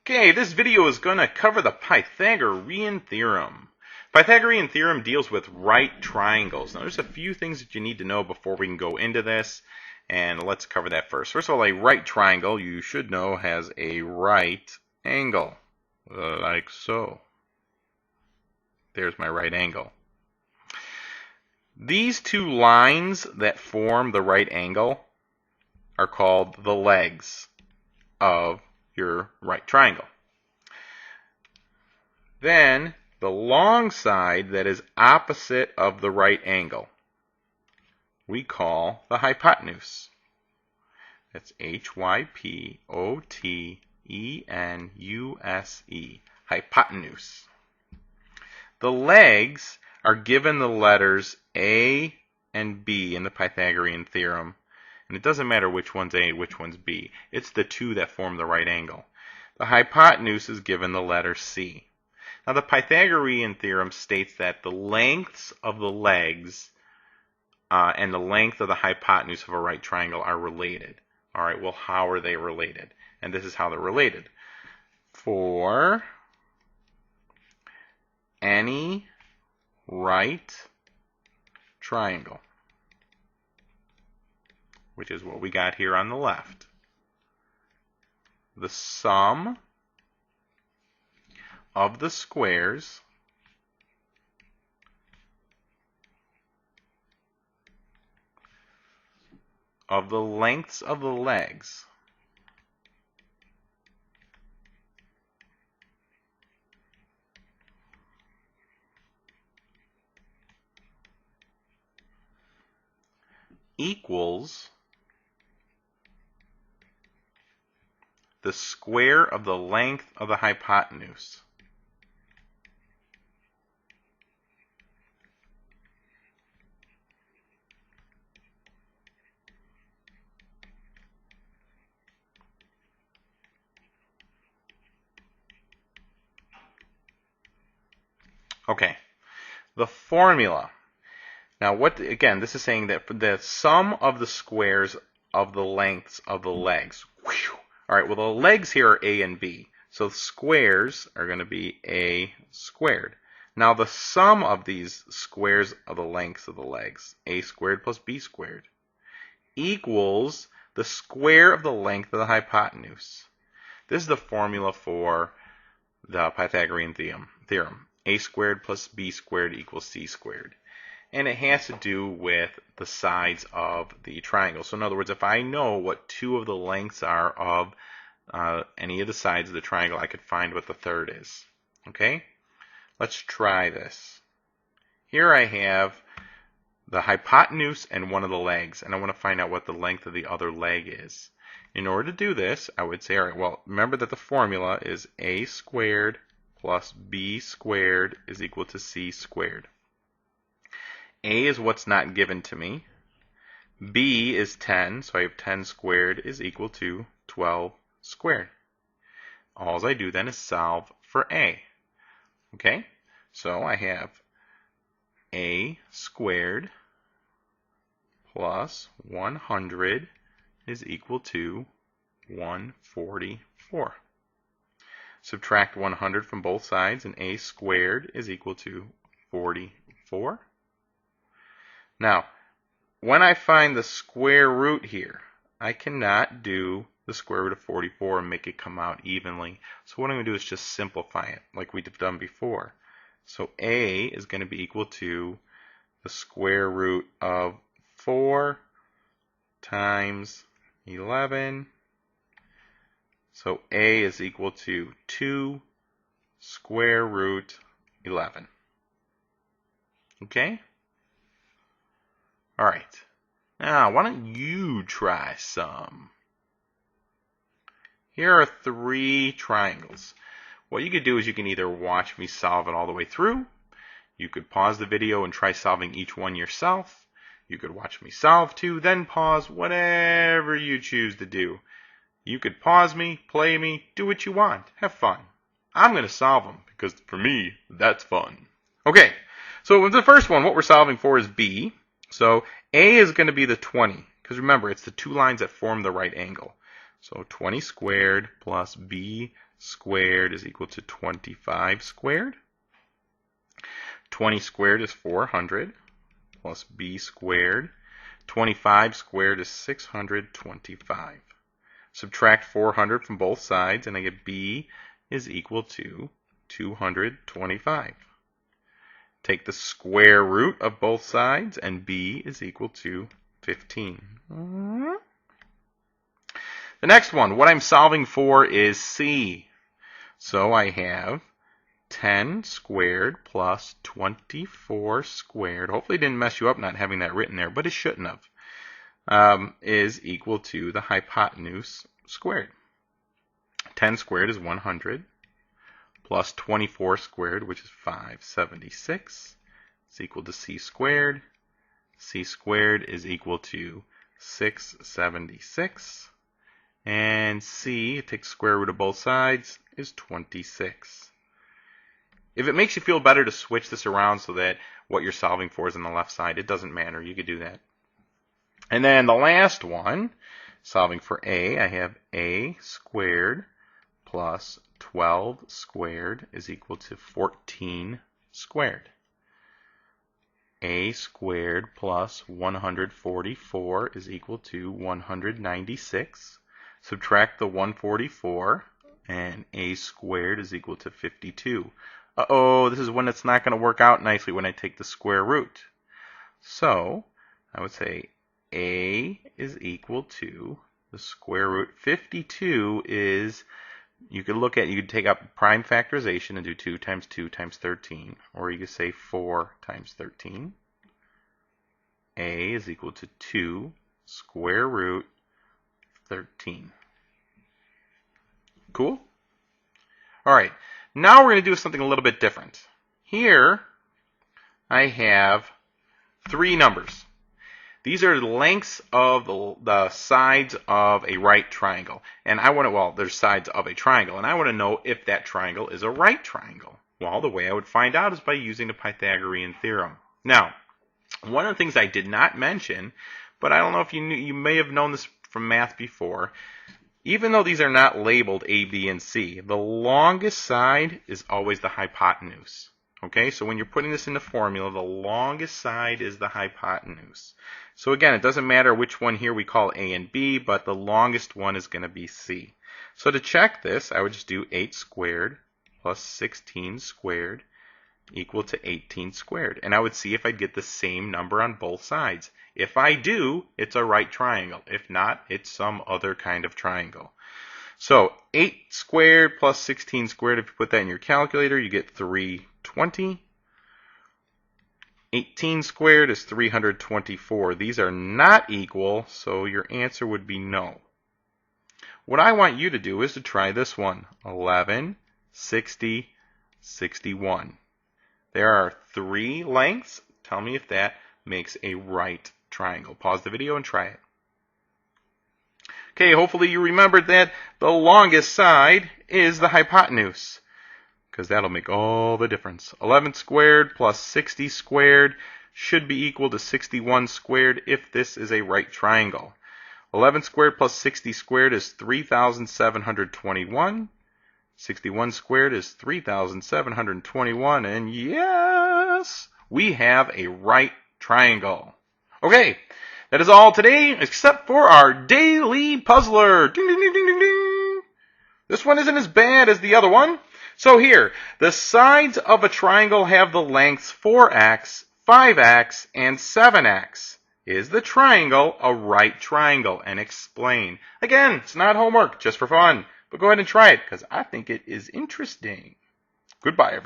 Okay, this video is going to cover the Pythagorean Theorem. Pythagorean Theorem deals with right triangles. Now, there's a few things that you need to know before we can go into this, and let's cover that first. First of all, a right triangle, you should know, has a right angle, like so. There's my right angle. These two lines that form the right angle are called the legs of your right triangle. Then the long side that is opposite of the right angle we call the hypotenuse. That's Hypotenuse, hypotenuse. The legs are given the letters A and B in the Pythagorean theorem. And it doesn't matter which one's A, which one's B. It's the two that form the right angle. The hypotenuse is given the letter C. Now the Pythagorean theorem states that the lengths of the legs and the length of the hypotenuse of a right triangle are related. All right, well, how are they related? And this is how they're related. For any right triangle, which is what we got here on the left, the sum of the squares of the lengths of the legs equals the square of the length of the hypotenuse. Okay, the formula. Now, again, this is saying that for the sum of the squares of the lengths of the legs. Whew. All right, well, the legs here are A and B. So the squares are going to be A squared. Now, the sum of these squares of the lengths of the legs, A squared plus B squared, equals the square of the length of the hypotenuse. This is the formula for the Pythagorean theorem. A squared plus B squared equals C squared. And it has to do with the sides of the triangle. So in other words, if I know what two of the lengths are of any of the sides of the triangle, I could find what the third is. Okay? Let's try this. Here I have the hypotenuse and one of the legs, and I want to find out what the length of the other leg is. In order to do this, I would say, all right, well, remember that the formula is A squared plus B squared is equal to C squared. A is what's not given to me. B is 10, so I have 10 squared is equal to 12 squared. All I do then is solve for A. Okay, so I have A squared plus 100 is equal to 144. Subtract 100 from both sides, and A squared is equal to 44. Now, when I find the square root here, I cannot do the square root of 44 and make it come out evenly. So what I'm going to do is just simplify it like we've done before. So A is going to be equal to the square root of 4 times 11. So A is equal to 2 square root 11. Okay? All right. Now, why don't you try some? Here are 3 triangles. What you could do is you can either watch me solve it all the way through. You could pause the video and try solving each one yourself. You could watch me solve 2, then pause, whatever you choose to do. You could pause me, play me, do what you want. Have fun. I'm going to solve them because for me, that's fun. Okay, so with the first one, what we're solving for is B. So A is going to be the 20, because remember, it's the two lines that form the right angle. So 20 squared plus b squared is equal to 25 squared. 20 squared is 400 plus b squared. 25 squared is 625. Subtract 400 from both sides, and I get b is equal to 225. Take the square root of both sides, and b is equal to 15. The next one, what I'm solving for is c. So I have 10 squared plus 24 squared, hopefully it didn't mess you up not having that written there, but it shouldn't have, is equal to the hypotenuse squared. 10 squared is 100, plus 24 squared, which is 576, is equal to c squared. C squared is equal to 676, and c, it takes square root of both sides, is 26. If it makes you feel better to switch this around so that what you're solving for is on the left side, it doesn't matter. You could do that. And then the last one, solving for a, I have a squared plus 12 squared is equal to 14 squared. A squared plus 144 is equal to 196. Subtract the 144, and a squared is equal to 52. Uh-oh, this is when it's not going to work out nicely when I take the square root. So I would say a is equal to the square root. 52 is, you could take up prime factorization and do 2 times 2 times 13. Or you could say 4 times 13. A is equal to 2 square root 13. Cool? All right. Now we're going to do something a little bit different. Here I have 3 numbers. These are the lengths of the sides of a right triangle. And I want to, well, there's sides of a triangle. And I want to know if that triangle is a right triangle. Well, the way I would find out is by using the Pythagorean Theorem. Now, one of the things I did not mention, but I don't know if you knew, you may have known this from math before, even though these are not labeled A, B, and C, the longest side is always the hypotenuse. Okay, so when you're putting this in the formula, the longest side is the hypotenuse. So again, it doesn't matter which one here we call A and B, but the longest one is going to be C. So to check this, I would just do 8 squared plus 16 squared equal to 18 squared. And I would see if I'd get the same number on both sides. If I do, it's a right triangle. If not, it's some other kind of triangle. So 8 squared plus 16 squared, if you put that in your calculator, you get 320. 18 squared is 324. These are not equal, so your answer would be no. What I want you to do is to try this one. 11, 60, 61. There are 3 lengths. Tell me if that makes a right triangle. Pause the video and try it. Okay, hopefully you remembered that the longest side is the hypotenuse, because that'll make all the difference. 11 squared plus 60 squared should be equal to 61 squared if this is a right triangle. 11 squared plus 60 squared is 3,721. 61 squared is 3,721. And yes, we have a right triangle. Okay, that is all today except for our daily puzzler. Ding, ding, ding, ding, ding, ding. This one isn't as bad as the other one. So here, the sides of a triangle have the lengths 4x, 5x, and 7x. Is the triangle a right triangle? And explain. Again, it's not homework, just for fun. But go ahead and try it, because I think it is interesting. Goodbye, everyone.